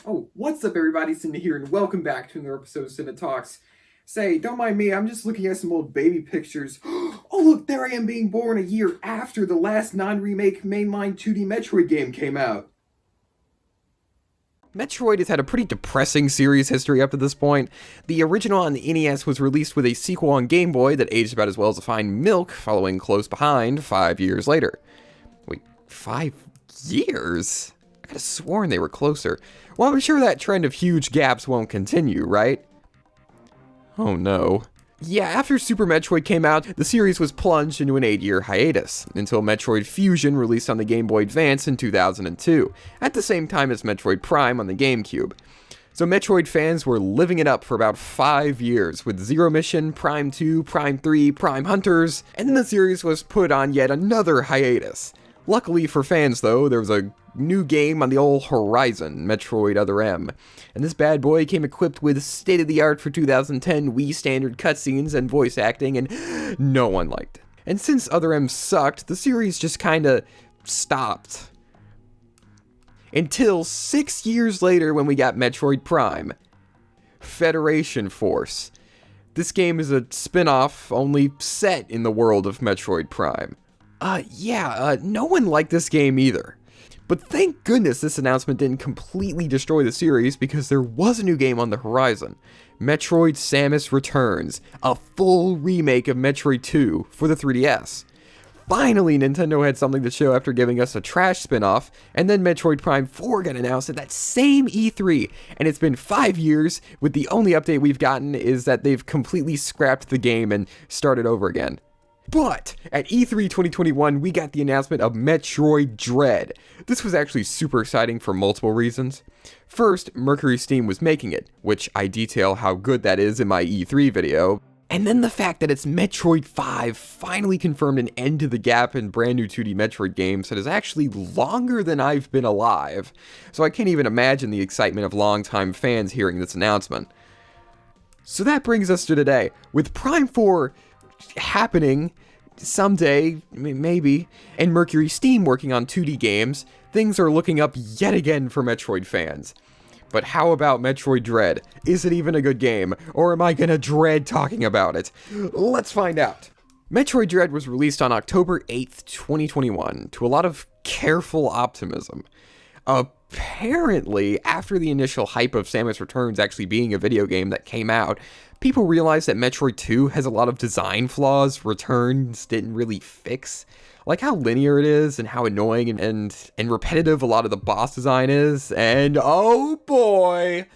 Oh, what's up everybody, Cynda here, and welcome back to another episode of Cynda Talks. Say, don't mind me, I'm just looking at some old baby pictures. Oh look, there I am being born a year after the last non-remake mainline 2D Metroid game came out. Metroid has had a pretty depressing series history up to this point. The original on the NES was released with a sequel on Game Boy that aged about as well as a fine milk, following close behind 5 years later. Wait, 5 years? I could have sworn they were closer. Well, I'm sure that trend of huge gaps won't continue, right? Oh no. Yeah, after Super Metroid came out, the series was plunged into an 8-year hiatus, until Metroid Fusion released on the Game Boy Advance in 2002, at the same time as Metroid Prime on the GameCube. So Metroid fans were living it up for about 5 years, with Zero Mission, Prime 2, Prime 3, Prime Hunters, and then the series was put on yet another hiatus. Luckily for fans though, there was a new game on the old horizon, Metroid Other M, and this bad boy came equipped with state-of-the-art for 2010 Wii standard cutscenes and voice acting, and no one liked it. And since Other M sucked, the series just kinda stopped. Until 6 years later when we got Metroid Prime. Federation Force. This game is a spin-off, only set in the world of Metroid Prime. No one liked this game either. But thank goodness this announcement didn't completely destroy the series, because there was a new game on the horizon. Metroid Samus Returns, a full remake of Metroid 2 for the 3DS. Finally, Nintendo had something to show after giving us a trash spin-off, and then Metroid Prime 4 got announced at that same E3, and it's been 5 years, with the only update we've gotten is that they've completely scrapped the game and started over again. But at E3 2021, we got the announcement of Metroid Dread. This was actually super exciting for multiple reasons. First, Mercury Steam was making it, which I detail how good that is in my E3 video. And then the fact that it's Metroid 5 finally confirmed an end to the gap in brand new 2D Metroid games that is actually longer than I've been alive. So I can't even imagine the excitement of longtime fans hearing this announcement. So that brings us to today, with Prime 4 happening someday, maybe, and Mercury Steam working on 2D games, things are looking up yet again for Metroid fans. But how about Metroid Dread? Is it even a good game, or am I gonna dread talking about it? Let's find out. Metroid Dread was released on October 8th, 2021, to a lot of careful optimism. Apparently, after the initial hype of Samus Returns actually being a video game that came out, people realized that Metroid 2 has a lot of design flaws Returns didn't really fix. Like how linear it is, and how annoying and repetitive a lot of the boss design is, and oh boy,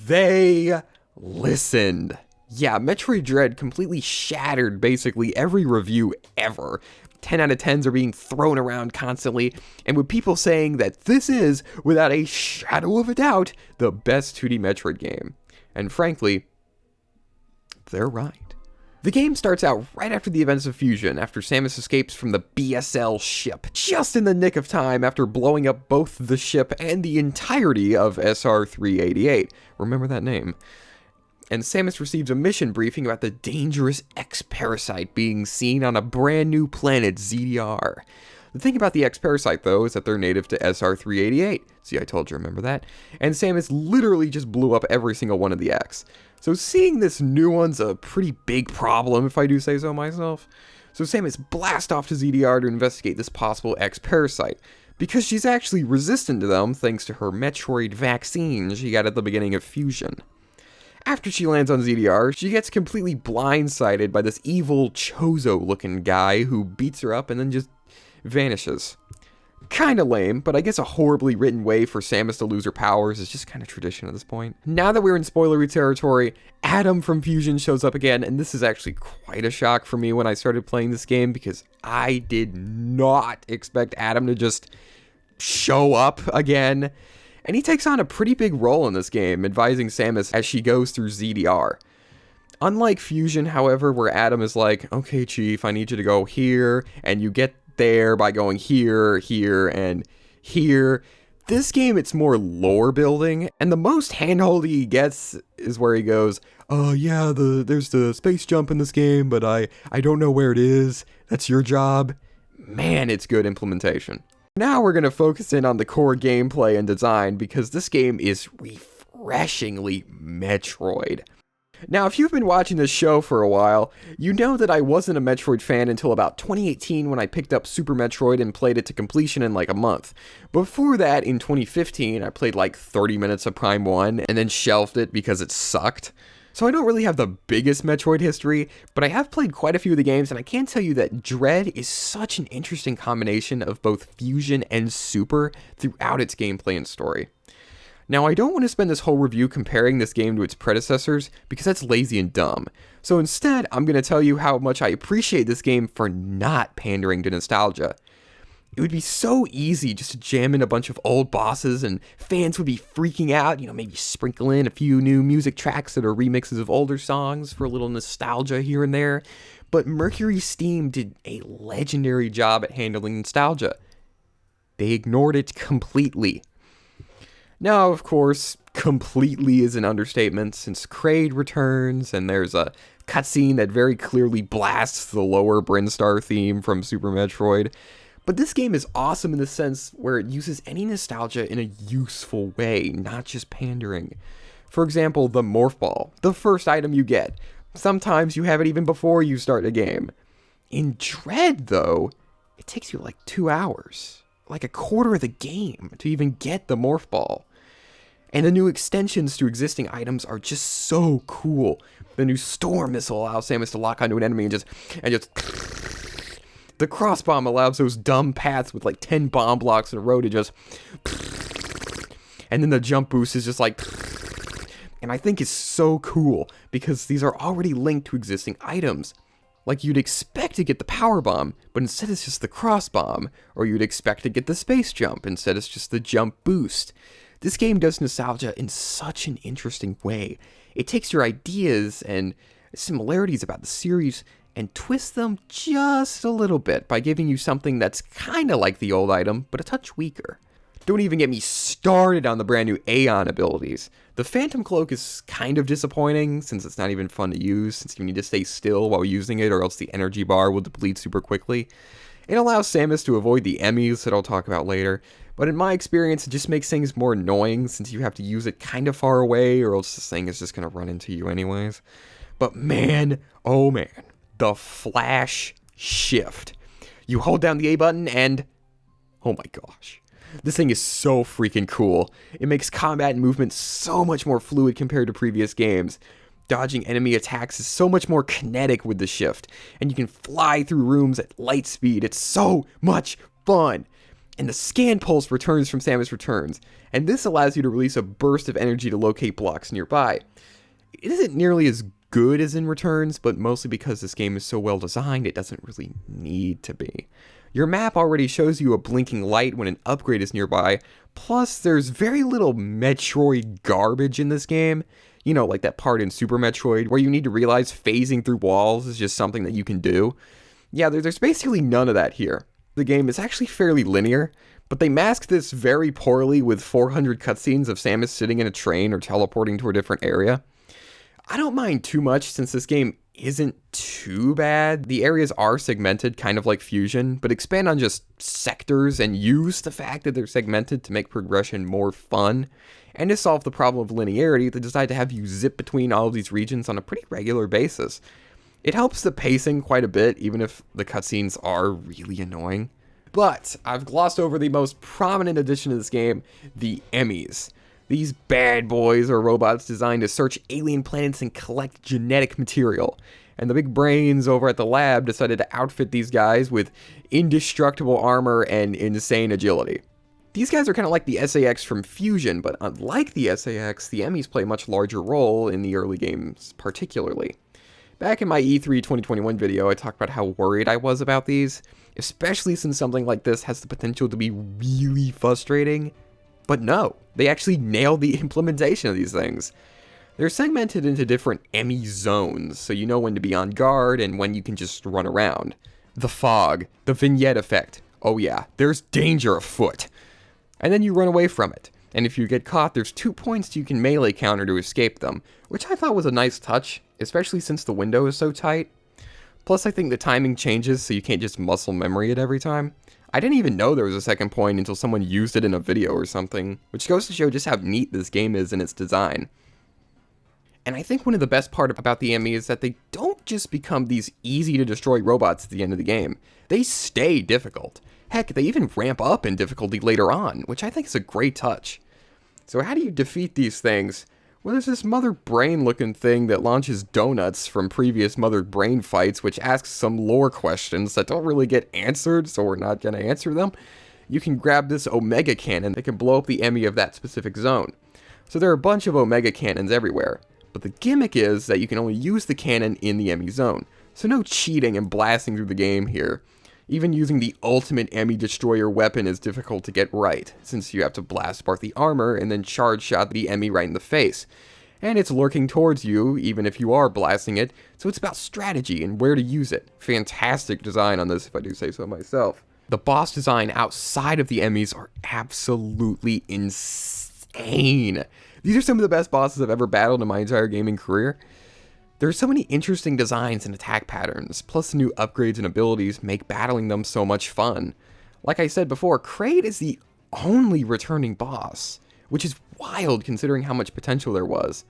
they listened. Yeah, Metroid Dread completely shattered basically every review ever. 10 out of 10s are being thrown around constantly, and with people saying that this is, without a shadow of a doubt, the best 2D Metroid game. And frankly, they're right. The game starts out right after the events of Fusion, after Samus escapes from the BSL ship, just in the nick of time after blowing up both the ship and the entirety of SR-388. Remember that name. And Samus receives a mission briefing about the dangerous X-Parasite being seen on a brand new planet, ZDR. The thing about the X-Parasite, though, is that they're native to SR-388. See, I told you, remember that? And Samus literally just blew up every single one of the X. So seeing this new one's a pretty big problem, if I do say so myself. So Samus blasts off to ZDR to investigate this possible X-Parasite, because she's actually resistant to them thanks to her Metroid vaccine she got at the beginning of Fusion. After she lands on ZDR, she gets completely blindsided by this evil Chozo-looking guy who beats her up and then just vanishes. Kinda lame, but I guess a horribly written way for Samus to lose her powers is just kinda tradition at this point. Now that we're in spoilery territory, Adam from Fusion shows up again, and this is actually quite a shock for me when I started playing this game, because I did not expect Adam to just show up again. And he takes on a pretty big role in this game, advising Samus as she goes through ZDR. Unlike Fusion, however, where Adam is like, okay, Chief, I need you to go here, and you get there by going here, here, and here. This game, it's more lore building, and the most handholdy he gets is where he goes, oh yeah, there's the space jump in this game, but I don't know where it is. That's your job. Man, it's good implementation. Now we're going to focus in on the core gameplay and design, because this game is refreshingly Metroid. Now, if you've been watching this show for a while, you know that I wasn't a Metroid fan until about 2018 when I picked up Super Metroid and played it to completion in like a month. Before that, in 2015, I played like 30 minutes of Prime 1 and then shelved it because it sucked. So I don't really have the biggest Metroid history, but I have played quite a few of the games, and I can tell you that Dread is such an interesting combination of both Fusion and Super throughout its gameplay and story. Now, I don't want to spend this whole review comparing this game to its predecessors, because that's lazy and dumb. So instead, I'm going to tell you how much I appreciate this game for not pandering to nostalgia. It would be so easy just to jam in a bunch of old bosses, and fans would be freaking out, maybe sprinkle in a few new music tracks that are remixes of older songs for a little nostalgia here and there. But Mercury Steam did a legendary job at handling nostalgia. They ignored it completely. Now, of course, completely is an understatement, since Kraid returns, and there's a cutscene that very clearly blasts the lower Brinstar theme from Super Metroid. But this game is awesome in the sense where it uses any nostalgia in a useful way, not just pandering. For example, the Morph Ball, the first item you get. Sometimes you have it even before you start a game. In Dread, though, it takes you like 2 hours, like a quarter of the game, to even get the Morph Ball. And the new extensions to existing items are just so cool. The new Storm Missile allows Samus to lock onto an enemy and just the Cross Bomb allows those dumb paths with like 10 bomb blocks in a row to just, and then the Jump Boost is just like, and I think it's so cool because these are already linked to existing items. Like you'd expect to get the Power Bomb, but instead it's just the Cross Bomb, or you'd expect to get the Space Jump, instead it's just the Jump Boost. This game does nostalgia in such an interesting way. It takes your ideas and similarities about the series and twists them just a little bit by giving you something that's kinda like the old item, but a touch weaker. Don't even get me started on the brand new Aeon abilities. The Phantom Cloak is kind of disappointing, since it's not even fun to use, since you need to stay still while using it or else the energy bar will deplete super quickly. It allows Samus to avoid the Emmys that I'll talk about later, but in my experience, it just makes things more annoying since you have to use it kind of far away or else this thing is just going to run into you anyways. But man, oh man, the flash shift. You hold down the A button and, oh my gosh, this thing is so freaking cool. It makes combat and movement so much more fluid compared to previous games. Dodging enemy attacks is so much more kinetic with the shift, and you can fly through rooms at light speed. It's so much fun. And the scan pulse returns from Samus Returns, and this allows you to release a burst of energy to locate blocks nearby. It isn't nearly as good as in Returns, but mostly because this game is so well designed, it doesn't really need to be. Your map already shows you a blinking light when an upgrade is nearby, plus there's very little Metroid garbage in this game. Like that part in Super Metroid where you need to realize phasing through walls is just something that you can do. Yeah, there's basically none of that here. The game is actually fairly linear, but they mask this very poorly with 400 cutscenes of Samus sitting in a train or teleporting to a different area. I don't mind too much since this game isn't too bad. The areas are segmented, kind of like Fusion, but expand on just sectors and use the fact that they're segmented to make progression more fun. And to solve the problem of linearity, they decide to have you zip between all of these regions on a pretty regular basis. It helps the pacing quite a bit, even if the cutscenes are really annoying. But I've glossed over the most prominent addition to this game, the Emmys. These bad boys are robots designed to search alien planets and collect genetic material. And the big brains over at the lab decided to outfit these guys with indestructible armor and insane agility. These guys are kind of like the SAX from Fusion, but unlike the SAX, the Emmys play a much larger role in the early games particularly. Back in my E3 2021 video, I talked about how worried I was about these, especially since something like this has the potential to be really frustrating. But no, they actually nailed the implementation of these things. They're segmented into different Emmy zones, so you know when to be on guard and when you can just run around. The fog, the vignette effect, oh yeah, there's danger afoot. And then you run away from it. And if you get caught, there's 2 points you can melee counter to escape them, which I thought was a nice touch, especially since the window is so tight. Plus, I think the timing changes so you can't just muscle memory it every time. I didn't even know there was a second point until someone used it in a video or something, which goes to show just how neat this game is in its design. And I think one of the best part about the enemy is that they don't just become these easy to destroy robots at the end of the game. They stay difficult. Heck, they even ramp up in difficulty later on, which I think is a great touch. So how do you defeat these things? Well, there's this Mother Brain looking thing that launches donuts from previous Mother Brain fights, which asks some lore questions that don't really get answered, so we're not going to answer them. You can grab this Omega Cannon that can blow up the enemy of that specific zone. So there are a bunch of Omega Cannons everywhere, but the gimmick is that you can only use the cannon in the enemy zone. So no cheating and blasting through the game here. Even using the ultimate enemy destroyer weapon is difficult to get right, since you have to blast apart the armor and then charge shot the enemy right in the face. And it's lurking towards you, even if you are blasting it, so it's about strategy and where to use it. Fantastic design on this, if I do say so myself. The boss design outside of the enemies are absolutely insane. These are some of the best bosses I've ever battled in my entire gaming career. There are so many interesting designs and attack patterns, plus the new upgrades and abilities make battling them so much fun. Like I said before, Kraid is the only returning boss, which is wild considering how much potential there was.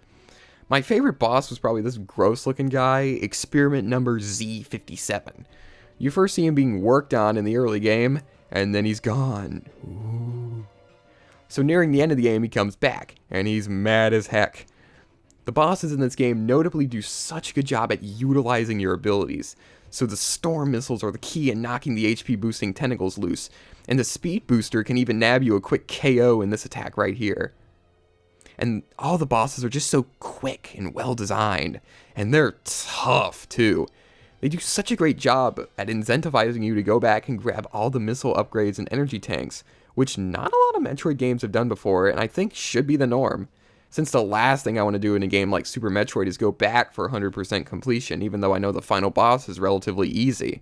My favorite boss was probably this gross looking guy, experiment number Z57. You first see him being worked on in the early game, and then he's gone. Ooh. So nearing the end of the game he comes back, and he's mad as heck. The bosses in this game notably do such a good job at utilizing your abilities. So the storm missiles are the key in knocking the HP boosting tentacles loose, and the speed booster can even nab you a quick KO in this attack right here. And all the bosses are just so quick and well designed, and they're tough too. They do such a great job at incentivizing you to go back and grab all the missile upgrades and energy tanks, which not a lot of Metroid games have done before, and I think should be the norm. Since the last thing I want to do in a game like Super Metroid is go back for 100% completion, even though I know the final boss is relatively easy.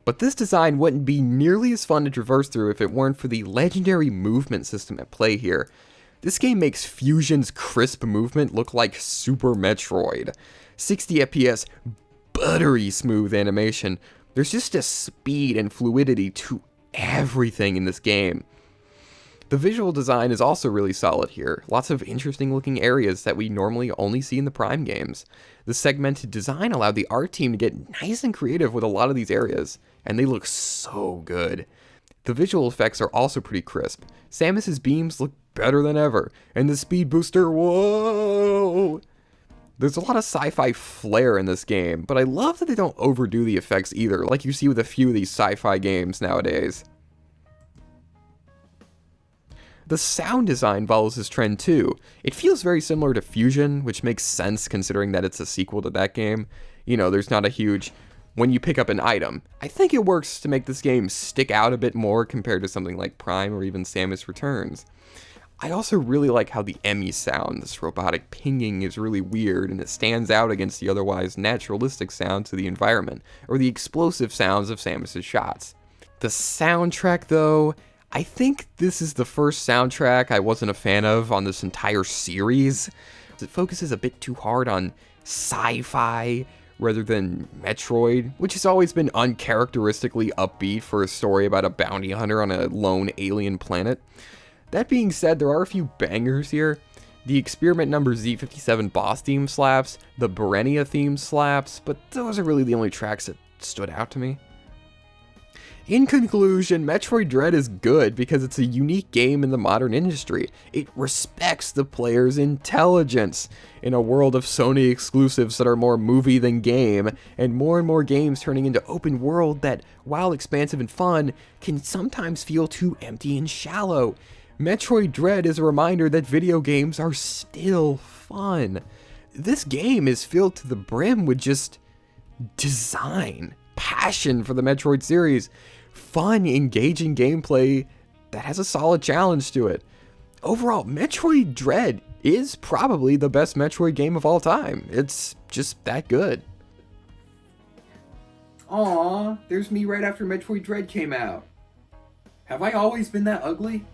But this design wouldn't be nearly as fun to traverse through if it weren't for the legendary movement system at play here. This game makes Fusion's crisp movement look like Super Metroid. 60 FPS, buttery smooth animation. There's just a speed and fluidity to everything in this game. The visual design is also really solid here. Lots of interesting looking areas that we normally only see in the Prime games. The segmented design allowed the art team to get nice and creative with a lot of these areas, and they look so good. The visual effects are also pretty crisp. Samus's beams look better than ever, and the speed booster, whoa! There's a lot of sci-fi flair in this game, but I love that they don't overdo the effects either, like you see with a few of these sci-fi games nowadays. The sound design follows this trend too. It feels very similar to Fusion, which makes sense considering that it's a sequel to that game. You know, there's not a huge, when you pick up an item. I think it works to make this game stick out a bit more compared to something like Prime or even Samus Returns. I also really like how the Emmy sound, this robotic pinging, is really weird and it stands out against the otherwise naturalistic sounds of the environment, or the explosive sounds of Samus's shots. The soundtrack though, I think this is the first soundtrack I wasn't a fan of on this entire series. It focuses a bit too hard on sci-fi rather than Metroid, which has always been uncharacteristically upbeat for a story about a bounty hunter on a lone alien planet. That being said, there are a few bangers here. The experiment number Z57 boss theme slaps, the Burenia theme slaps, but those are really the only tracks that stood out to me. In conclusion, Metroid Dread is good because it's a unique game in the modern industry. It respects the player's intelligence. In a world of Sony exclusives that are more movie than game, and more games turning into open world that, while expansive and fun, can sometimes feel too empty and shallow. Metroid Dread is a reminder that video games are still fun. This game is filled to the brim with just design, passion for the Metroid series, fun, engaging gameplay that has a solid challenge to it. Overall, Metroid Dread is probably the best Metroid game of all time. It's just that good. Aww, there's me right after Metroid Dread came out. Have I always been that ugly?